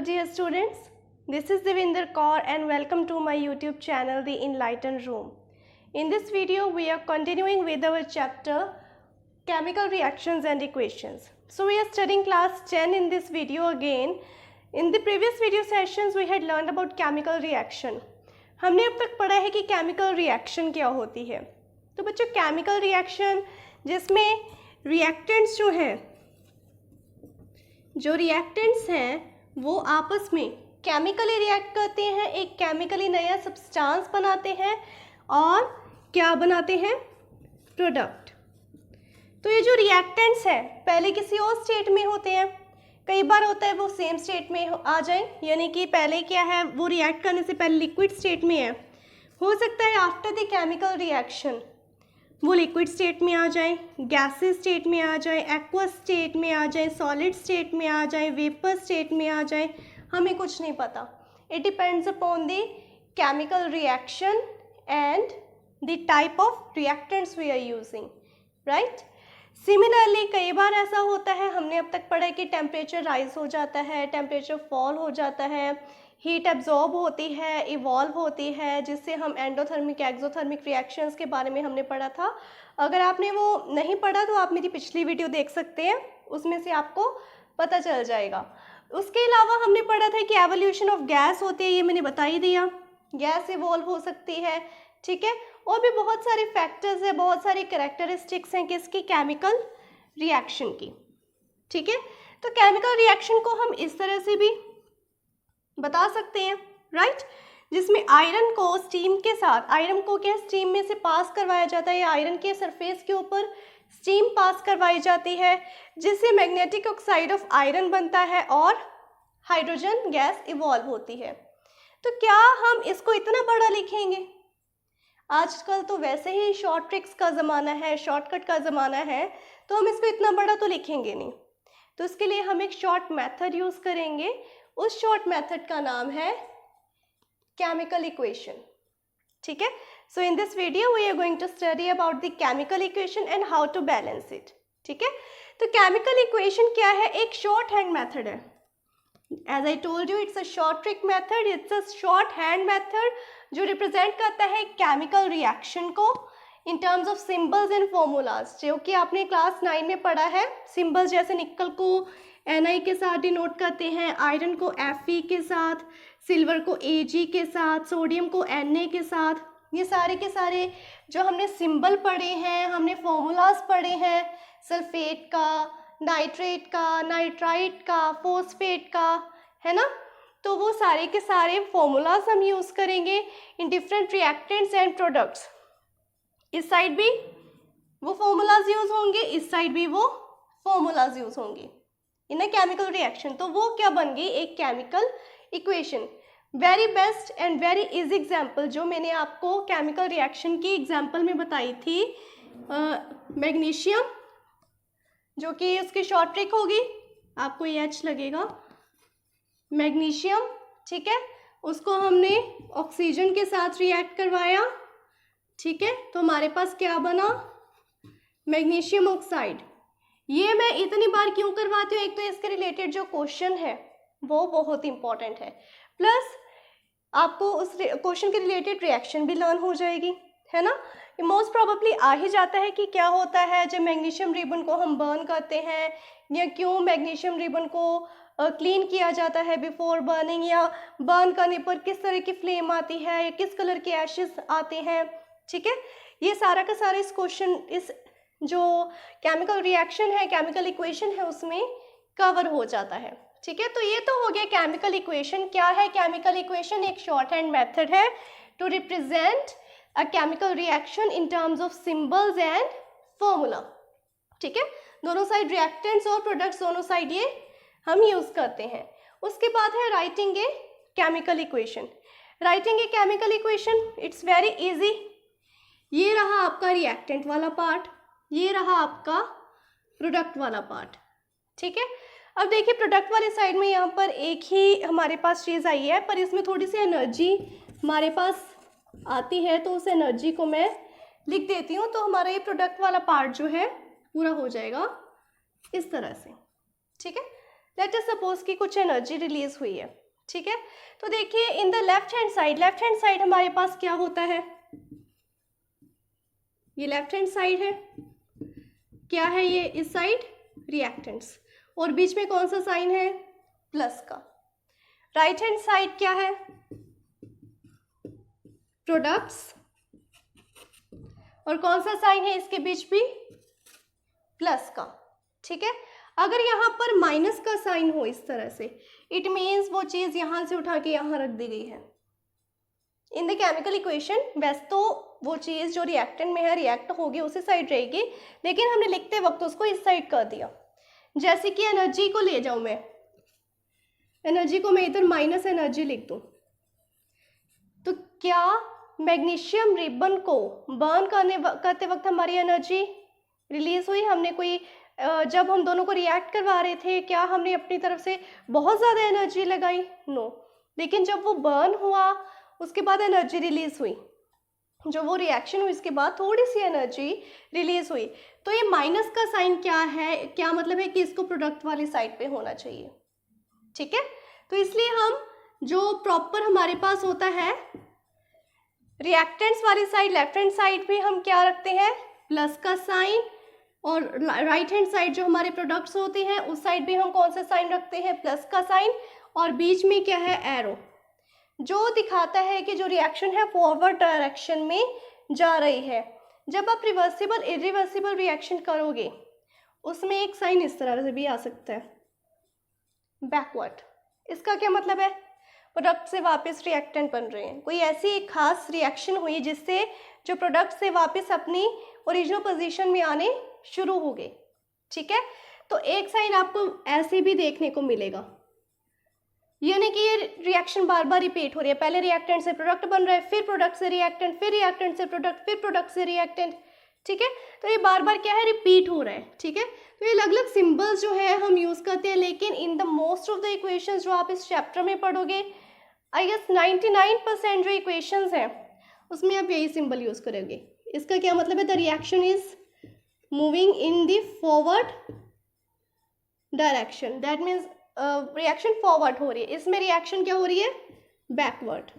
dear students, this is Devinder Kaur and welcome to my YouTube channel The Enlightened Room. In this video we are continuing with our chapter Chemical Reactions and Equations. So we are studying class 10 in this video again. In the previous video sessions we had learned about chemical reaction. हमने अब तक पढ़ा है कि chemical reaction क्या होती है. तो बच्चों chemical reaction जिसमें reactants जो reactants हैं वो आपस में केमिकली रिएक्ट करते हैं, एक केमिकली नया सब्सटेंस बनाते हैं और क्या बनाते हैं, प्रोडक्ट. तो ये जो रिएक्टेंट्स हैं पहले किसी और स्टेट में होते हैं, कई बार होता है वो सेम स्टेट में आ जाए, यानी कि पहले क्या है वो रिएक्ट करने से पहले लिक्विड स्टेट में है. हो सकता है आफ्टर द केमिकल रिएक्शन वो लिक्विड स्टेट में आ जाए, गैसेस स्टेट में आ जाए, एक्वा स्टेट में आ जाए, सॉलिड स्टेट में आ जाए, वेपर स्टेट में आ जाए, हमें कुछ नहीं पता. It depends upon the chemical reaction and the type of reactants we are using, right. Similarly कई बार ऐसा होता है, हमने अब तक पढ़ा है कि टेम्परेचर राइज हो जाता है, टेम्परेचर फॉल हो जाता है, हीट एब्जॉर्ब होती है, इवॉल्व होती है, जिससे हम एंडोथर्मिक एक्सोथर्मिक रिएक्शंस के बारे में हमने पढ़ा था. अगर आपने वो नहीं पढ़ा तो आप मेरी पिछली वीडियो देख सकते हैं, उसमें से आपको पता चल जाएगा. उसके अलावा हमने पढ़ा था कि एवोल्यूशन ऑफ गैस होती है, ये मैंने बता ही दिया, गैस इवॉल्व हो सकती है, ठीक है. और भी बहुत सारे फैक्टर्स है, बहुत सारी कैरेक्टरिस्टिक्स हैं किसकी, केमिकल रिएक्शन की, ठीक है. तो केमिकल रिएक्शन को हम इस तरह से भी बता सकते हैं, राइट, जिसमें आयरन को स्टीम के साथ, आयरन को क्या स्टीम में से पास करवाया जाता है, या आयरन के सरफेस के ऊपर स्टीम पास करवाई जाती है, जिससे मैग्नेटिक ऑक्साइड ऑफ आयरन बनता है और हाइड्रोजन गैस इवॉल्व होती है. तो क्या हम इसको इतना बड़ा लिखेंगे? आजकल तो वैसे ही शॉर्ट ट्रिक्स का ज़माना है, शॉर्टकट का ज़माना है, तो हम इसको इतना बड़ा तो लिखेंगे नहीं. तो इसके लिए हम एक शॉर्ट मेथड यूज़ करेंगे. उस शॉर्ट मेथड का नाम है केमिकल इक्वेशन, ठीक है. So in this video we are going to study about the chemical equation and how to balance it, ठीक है. तो केमिकल इक्वेशन क्या है, एक शॉर्ट हैंड मेथड है. As I told you it's a short trick method, it's a short hand method जो represent करता है केमिकल रिएक्शन को in terms of symbols and formulas, जो कि आपने क्लास 9 में पढ़ा है. सिंबल्स जैसे निकल को Ni के साथ डिनोट करते हैं, आयरन को Fe के साथ, सिल्वर को Ag के साथ, सोडियम को Na के साथ. ये सारे के सारे जो हमने सिंबल पढ़े हैं, हमने फॉर्मूलाज पढ़े हैं, सल्फेट का, नाइट्रेट का, नाइट्राइट का, फॉस्फेट का, है ना. तो वो सारे के सारे फॉर्मूलाज हम यूज़ करेंगे in different reactants and products. इस साइड भी वो फॉर्मूलाज यूज़ होंगे, इस साइड भी वो फॉर्मूलाज यूज़ होंगे इन अ केमिकल रिएक्शन. तो वो क्या बन गई, एक chemical equation. Very best and very easy example जो मैंने आपको केमिकल रिएक्शन की एग्जाम्पल में बताई थी, मैग्नीशियम, जो कि उसकी शॉर्ट ट्रिक होगी, आपको ये H लगेगा, मैग्नीशियम, ठीक है. उसको हमने ऑक्सीजन के साथ रिएक्ट करवाया, ठीक है. तो हमारे पास क्या बना, मैग्नीशियम ऑक्साइड. ये मैं इतनी बार क्यों करवाती हूँ, एक तो इसके रिलेटेड जो क्वेश्चन है वो बहुत इंपॉर्टेंट है, प्लस आपको उस क्वेश्चन के रिलेटेड रिएक्शन भी लर्न हो जाएगी, है ना. मोस्ट प्रोबेबली आ ही जाता है कि क्या होता है जब मैग्नीशियम रिबन को हम बर्न करते हैं, या क्यों मैग्नीशियम रिबन को क्लीन किया जाता है बिफोर बर्निंग, या बर्न करने पर किस तरह की फ्लेम आती है, या किस कलर के एशेस आते हैं, ठीक है. ये सारा का सारा इस क्वेश्चन, इस जो केमिकल रिएक्शन है, केमिकल इक्वेशन है, उसमें कवर हो जाता है, ठीक है. तो ये तो हो गया केमिकल इक्वेशन. क्या है केमिकल इक्वेशन, एक शॉर्ट हैंड मेथड है to represent a chemical reaction in terms of symbols and formula, ठीक है. दोनों साइड रिएक्टेंट्स और प्रोडक्ट्स दोनों साइड ये हम यूज़ करते हैं. उसके बाद है writing a chemical equation. Writing a chemical equation it's very easy. ये रहा आपका रिएक्टेंट वाला पार्ट, ये रहा आपका प्रोडक्ट वाला पार्ट, ठीक है. अब देखिए प्रोडक्ट वाले साइड में यहाँ पर एक ही हमारे पास चीज़ आई है, पर इसमें थोड़ी सी एनर्जी हमारे पास आती है, तो उस एनर्जी को मैं लिख देती हूँ. तो हमारा ये प्रोडक्ट वाला पार्ट जो है पूरा हो जाएगा इस तरह से, ठीक है. लेट अस सपोज कि कुछ एनर्जी रिलीज हुई है, ठीक है। तो देखिए in the left hand side हमारे पास क्या होता है, ये लेफ्ट हैंड साइड है, क्या है ये इस साइड रिएक्टेंट्स, और बीच में कौन सा साइन है, प्लस का। राइट हैंड साइड क्या है, प्रोडक्ट्स, और कौन सा साइन है इसके बीच भी, प्लस का, ठीक है। अगर यहाँ पर माइनस का साइन हो इस तरह से, इट मीन्स वो चीज यहां से उठा के यहां रख दी गई है। इन द केमिकल इक्वेशन वैसे तो वो चीज जो रिएक्टेंट में है रिएक्ट होगी उसी साइड रहेगी, लेकिन हमने लिखते वक्त उसको इस साइड कर दिया। जैसे कि एनर्जी को ले जाऊं मैं, एनर्जी को मैं इधर माइनस एनर्जी लिख दूं, तो क्या मैग्नीशियम रिबन को बर्न करते वक्त हमारी एनर्जी रिलीज हुई? हमने कोई जब हम दोनों को रिएक्ट करवा रहे थे क्या हमने अपनी तरफ से बहुत ज़्यादा एनर्जी लगाई? नो। लेकिन जब वो बर्न हुआ उसके बाद एनर्जी रिलीज हुई, जो वो रिएक्शन हुई इसके बाद थोड़ी सी एनर्जी रिलीज हुई। तो ये माइनस का साइन क्या है, क्या मतलब है कि इसको प्रोडक्ट वाली साइड पे होना चाहिए, ठीक है। तो इसलिए हम जो प्रॉपर हमारे पास होता है रिएक्टेंट्स वाली साइड, लेफ्ट हैंड साइड पे हम क्या रखते हैं, प्लस का साइन, और राइट हैंड साइड जो हमारे प्रोडक्ट्स होते हैं उस साइड भी हम कौन सा साइन रखते हैं, प्लस का साइन, और बीच में क्या है, एरो, जो दिखाता है कि जो रिएक्शन है फॉरवर्ड डायरेक्शन में जा रही है। जब आप रिवर्सिबल इरिवर्सिबल रिएक्शन करोगे उसमें एक साइन इस तरह से भी आ सकता है, बैकवर्ड। इसका क्या मतलब है, प्रोडक्ट से वापस रिएक्टेंट बन रहे हैं, कोई ऐसी एक खास रिएक्शन हुई जिससे जो प्रोडक्ट से वापस अपनी ओरिजिनल पोजीशन में आने शुरू हो गए, ठीक है। तो एक साइन आपको ऐसे भी देखने को मिलेगा, यानी कि ये रिएक्शन बार बार रिपीट हो रही है, पहले रिएक्टेंट से प्रोडक्ट बन रहा है, फिर प्रोडक्ट से रिएक्टेंट, फिर रिएक्टेंट से प्रोडक्ट, फिर प्रोडक्ट से रिएक्टेंट, ठीक है। तो ये बार बार क्या है, रिपीट हो रहा है, ठीक है। तो ये अलग अलग सिंबल्स जो है हम यूज करते हैं, लेकिन in the most of the equations जो आप इस चैप्टर में पढ़ोगे, आई गेस 99% जो इक्वेशंस हैं उसमें आप यही सिंबल यूज करोगे। इसका क्या मतलब है, the reaction is moving in the forward direction, that means reaction forward हो रही है, इसमें रिएक्शन क्या हो रही है, बैकवर्ड,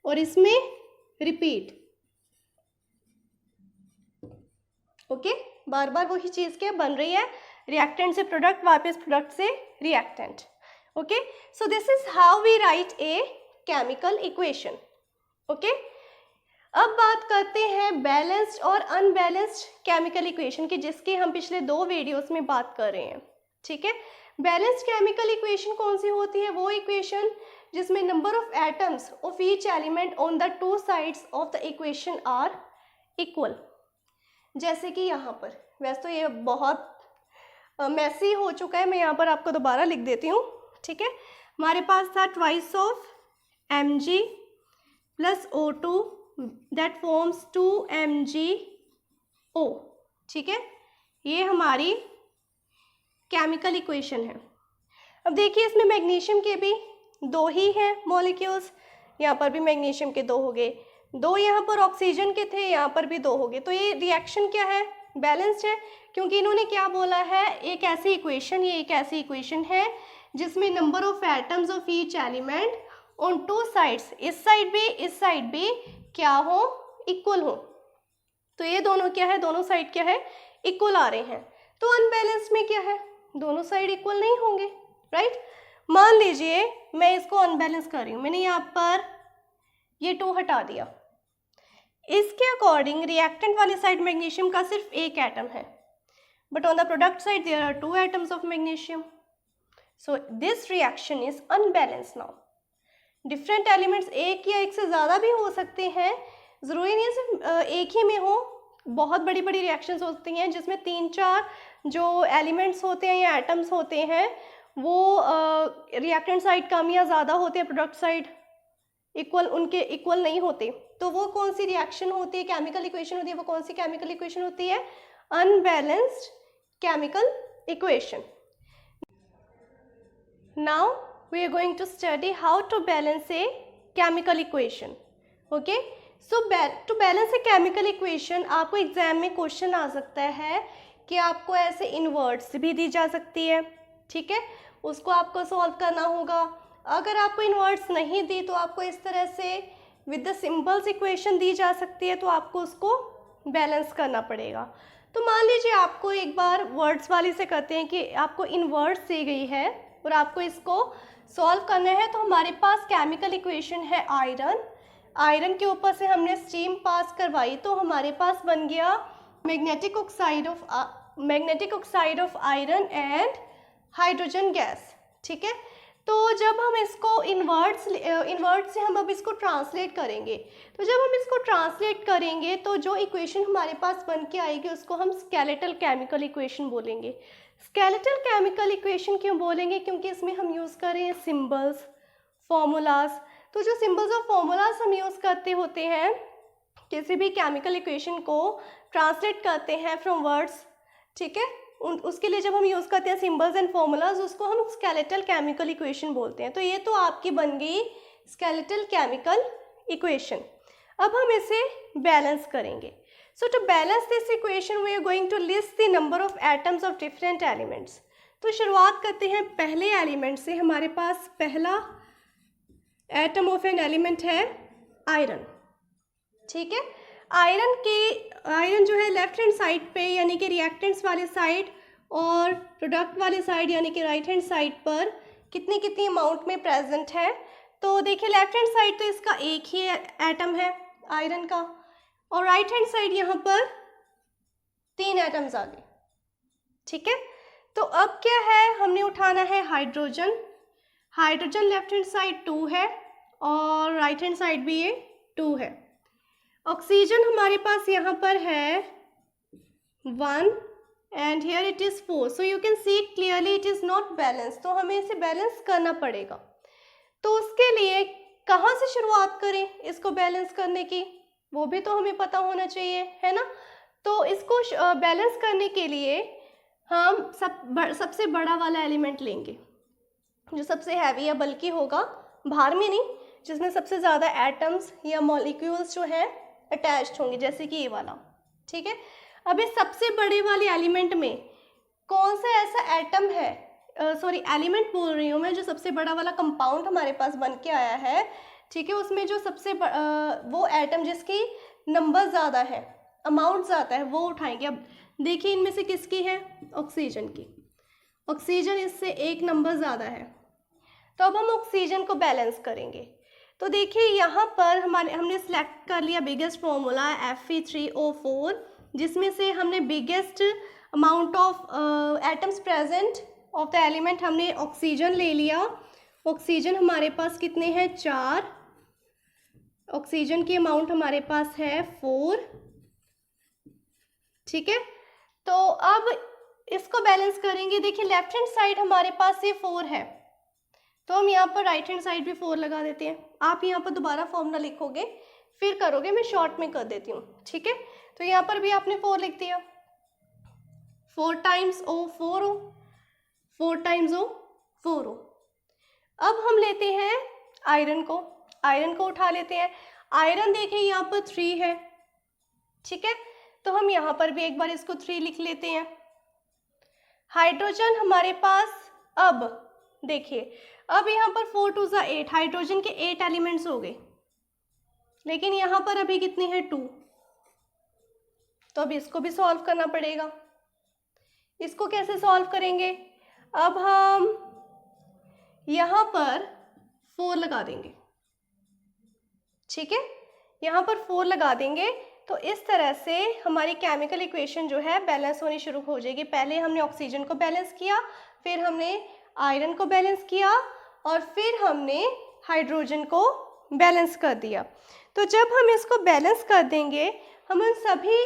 और इसमें रिपीट, ओके। बार बार वही चीज क्या बन रही है, रिएक्टेंट से प्रोडक्ट, वापस प्रोडक्ट से reactant, okay. So this is how we write a chemical equation, okay. अब बात करते हैं बैलेंस्ड और अनबैलेंस्ड केमिकल इक्वेशन की, जिसकी हम पिछले 2 वीडियोस में बात कर रहे हैं, ठीक है। बैलेंस्ड केमिकल इक्वेशन कौन सी होती है, वो इक्वेशन जिसमें number of atoms of each element on the 2 sides of the equation are equal. जैसे कि यहाँ पर, वैसे तो ये बहुत मैसी हो चुका है, मैं यहाँ पर आपको दोबारा लिख देती हूँ, ठीक है। हमारे पास था twice of Mg plus O2 that forms 2MgO, ठीक है। ये हमारी केमिकल इक्वेशन है। अब देखिए इसमें मैग्नीशियम के भी 2 ही हैं मॉलिक्यूल्स, यहाँ पर भी मैग्नीशियम के 2 हो गए, 2 यहाँ पर ऑक्सीजन के थे, यहाँ पर भी 2 हो गए। तो ये रिएक्शन क्या है, बैलेंस्ड है, क्योंकि इन्होंने क्या बोला है, एक ऐसी इक्वेशन, ये एक ऐसी इक्वेशन है जिसमें number of atoms of each element on 2 sides, इस साइड भी इस साइड भी क्या हो, इक्वल हो। तो ये दोनों क्या है, दोनों साइड क्या है, इक्वल आ रहे हैं। तो अनबैलेंस्ड में क्या है, दोनों साइड इक्वल नहीं होंगे, राइट। मान लीजिए मैं इसको अनबैलेंस कर रही हूँ, मैंने यहाँ पर ये 2 हटा दिया, इसके अकॉर्डिंग रिएक्टेंट वाली साइड मैग्नीशियम का सिर्फ 1 एटम है, but on the product side there are 2 atoms of magnesium, so this reaction is unbalanced now. Different elements एक या एक से ज़्यादा भी हो सकते हैं, ज़रूरी नहीं है सिर्फ एक ही में हो, बहुत बड़ी बड़ी रिएक्शंस होती हैं जिसमें 3-4 जो एलिमेंट्स होते हैं या एटम्स होते हैं वो रिएक्टेंट साइड कम या ज़्यादा होते हैं, प्रोडक्ट साइड इक्वल, उनके इक्वल नहीं होते। तो वो कौन सी रिएक्शन होती है, केमिकल इक्वेशन होती है, वो कौन सी केमिकल इक्वेशन होती है, unbalanced chemical equation. Now we are going to study how to balance a chemical equation, okay। so to balance a chemical equation आपको एग्जाम में क्वेश्चन आ सकता है कि आपको ऐसे इनवर्ट्स भी दी जा सकती है, ठीक है, उसको आपको सॉल्व करना होगा। अगर आपको इनवर्ट्स नहीं दी तो आपको इस तरह से विद द सिंबल्स इक्वेशन दी जा सकती है, तो आपको उसको बैलेंस करना पड़ेगा। तो मान लीजिए आपको एक बार वर्ड्स वाली से कहते हैं कि आपको इनवर्ट्स दी गई है और आपको इसको सॉल्व करना है। तो हमारे पास केमिकल इक्वेशन है आयरन, आयरन के ऊपर से हमने स्टीम पास करवाई तो हमारे पास बन गया magnetic oxide of iron and hydrogen gas. ठीक है, तो जब हम इसको इन्वर्ट से हम अब इसको ट्रांसलेट करेंगे, तो जब हम इसको ट्रांसलेट करेंगे तो जो इक्वेशन हमारे पास बन के आएगी उसको हम स्केलेटल केमिकल इक्वेशन बोलेंगे। स्केलेटल केमिकल इक्वेशन क्यों बोलेंगे? क्योंकि इसमें हम यूज़ कर रहे हैं सिम्बल्स, फॉर्मूलाज। तो जो सिम्बल्स और फॉर्मूलाज हम यूज़ करते होते हैं किसी भी केमिकल इक्वेशन को ट्रांसलेट करते हैं फ्रॉम वर्ड्स, ठीक है, उसके लिए जब हम यूज़ करते हैं सिम्बल्स एंड फॉर्मूलाज, उसको हम स्केलेटल केमिकल इक्वेशन बोलते हैं। तो ये तो आपकी बन गई स्केलेटल केमिकल इक्वेशन। अब हम इसे बैलेंस करेंगे। So to balance this equation we are going to list the number of atoms of different elements. तो शुरुआत करते हैं पहले एलिमेंट से। हमारे पास पहला एटम ऑफ एन एलिमेंट है आयरन। ठीक है, आयरन जो है लेफ्ट हैंड साइड पे यानी कि रिएक्टेंट्स वाले साइड और प्रोडक्ट वाले साइड यानी कि राइट हैंड साइड पर कितनी अमाउंट में प्रेजेंट है। तो देखिए लेफ्ट हैंड साइड तो इसका एक ही एटम है आयरन का, और राइट हैंड साइड यहाँ पर 3 एटम्स आ गए। ठीक है, तो अब क्या है, हमने उठाना है hydrogen. Hydrogen left hand side 2 है और राइट हैंड साइड भी ये 2 है। ऑक्सीजन हमारे पास यहाँ पर है 1 and here it is 4। So you can see it clearly it is not balance. तो हमें इसे बैलेंस करना पड़ेगा। तो उसके लिए कहाँ से शुरुआत करें इसको बैलेंस करने की, वो भी तो हमें पता होना चाहिए, है ना। तो इसको बैलेंस करने के लिए हम सबसे बड़ा वाला एलिमेंट लेंगे जो सबसे हैवी या बल्कि होगा, भार में नहीं, जिसमें सबसे ज़्यादा एटम्स या मॉलिक्यूल्स जो हैं अटैच्ड होंगे, जैसे कि ये वाला। ठीक है, अब इस सबसे बड़े वाले एलिमेंट में कौन सा ऐसा एटम है, एलिमेंट बोल रही हूँ मैं, जो सबसे बड़ा वाला कंपाउंड हमारे पास बन के आया है। ठीक है, उसमें जो सबसे वो एटम जिसकी नंबर ज़्यादा है, अमाउंट ज़्यादा है, वो उठाएंगे। अब देखिए इनमें से किसकी है, ऑक्सीजन की। ऑक्सीजन इससे 1 नंबर ज़्यादा है, तो अब हम ऑक्सीजन को बैलेंस करेंगे। तो देखिए यहाँ पर हमने सेलेक्ट कर लिया बिगेस्ट फॉर्मूला Fe3O4, जिसमें से हमने biggest amount of atoms present of the element हमने ऑक्सीजन ले लिया। ऑक्सीजन हमारे पास कितने हैं, 4। ऑक्सीजन की अमाउंट हमारे पास है 4। ठीक है, तो अब इसको बैलेंस करेंगे। देखिए लेफ्ट हैंड साइड हमारे पास ये 4 है, तो हम यहाँ पर राइट हैंड साइड भी 4 लगा देते हैं। आप यहाँ पर दोबारा फॉर्मूला लिखोगे फिर करोगे, मैं शॉर्ट में कर देती हूँ। ठीक है, तो यहाँ पर भी आपने 4 लिख दिया। 4 times O 4O, 4 times O 4O। अब हम लेते हैं आयरन को उठा लेते हैं। आयरन देखिए यहाँ पर 3 है। ठीक है, तो हम यहाँ पर भी एक बार इसको 3 लिख लेते हैं। हाइड्रोजन हमारे पास, अब देखिए अब यहाँ पर 4 2 8, हाइड्रोजन के 8 एलिमेंट्स हो गए, लेकिन यहाँ पर अभी कितने हैं, 2। तो अब इसको भी सॉल्व करना पड़ेगा। इसको कैसे सॉल्व करेंगे, अब हम यहाँ पर 4 लगा देंगे। ठीक है, यहाँ पर 4 लगा देंगे, तो इस तरह से हमारी केमिकल इक्वेशन जो है बैलेंस होनी शुरू हो जाएगी। पहले हमने ऑक्सीजन को बैलेंस किया, फिर हमने आयरन को बैलेंस किया, और फिर हमने हाइड्रोजन को बैलेंस कर दिया। तो जब हम इसको बैलेंस कर देंगे, हम उन सभी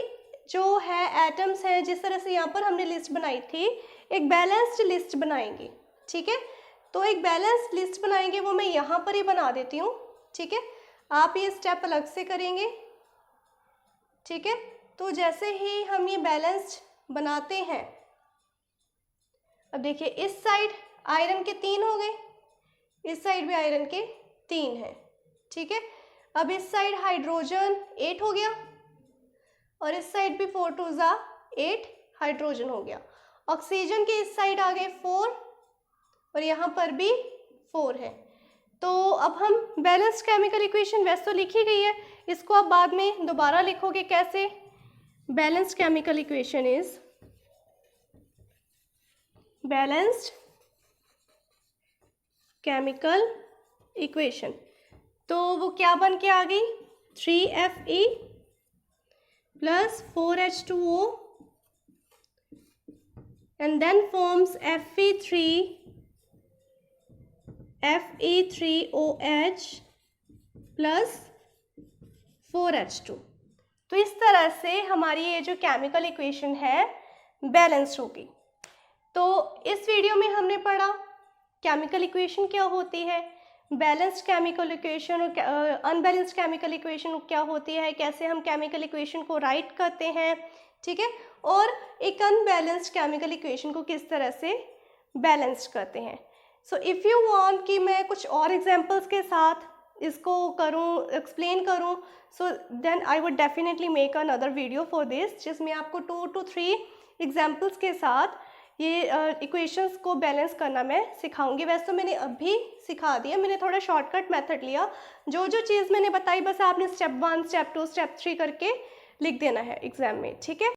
जो है एटम्स हैं, जिस तरह से यहाँ पर हमने लिस्ट बनाई थी, एक बैलेंस्ड लिस्ट बनाएंगे। ठीक है, तो एक बैलेंस्ड लिस्ट बनाएंगे, वो मैं यहाँ पर ही बना देती हूँ। ठीक है, आप ये स्टेप अलग से करेंगे। ठीक है, तो जैसे ही हम ये बैलेंस्ड बनाते हैं, अब देखिए इस साइड आयरन के 3 हो गए, इस साइड भी आयरन के 3 हैं। ठीक है, अब इस साइड हाइड्रोजन 8 हो गया, और इस साइड भी 4 2 8 हाइड्रोजन हो गया। ऑक्सीजन के इस साइड आ गए 4, और यहाँ पर भी 4 है। तो अब हम बैलेंस्ड केमिकल इक्वेशन वैसे तो लिखी गई है, इसको आप बाद में दोबारा लिखोगे कैसे। Balanced chemical equation is balanced chemical equation, तो वो क्या बन के आ गई 3Fe plus 4H2O and then forms Fe3OH plus 4H2। तो इस तरह से हमारी ये जो केमिकल इक्वेशन है बैलेंस्ड होगी। तो इस वीडियो में हमने पढ़ा केमिकल इक्वेशन क्या होती है, बैलेंस्ड केमिकल इक्वेशन और अनबैलेंस्ड केमिकल इक्वेशन क्या होती है, कैसे हम केमिकल इक्वेशन को राइट करते हैं, ठीक है, और एक अनबैलेंस्ड केमिकल इक्वेशन को किस तरह से बैलेंस्ड करते हैं। सो इफ़ यू वांट कि मैं कुछ और एग्जांपल्स के साथ इसको करूं, एक्सप्लेन करूं, so then I would definitely make another video for this, जिसमें आपको 2 to 3 एग्जांपल्स के साथ ये इक्वेशंस को बैलेंस करना मैं सिखाऊंगी। वैसे तो मैंने अभी सिखा दिया, मैंने थोड़ा शॉर्टकट मेथड लिया, जो जो चीज़ मैंने बताई बस आपने स्टेप 1 स्टेप 2 स्टेप 3 करके लिख देना है एग्जाम में, ठीक है।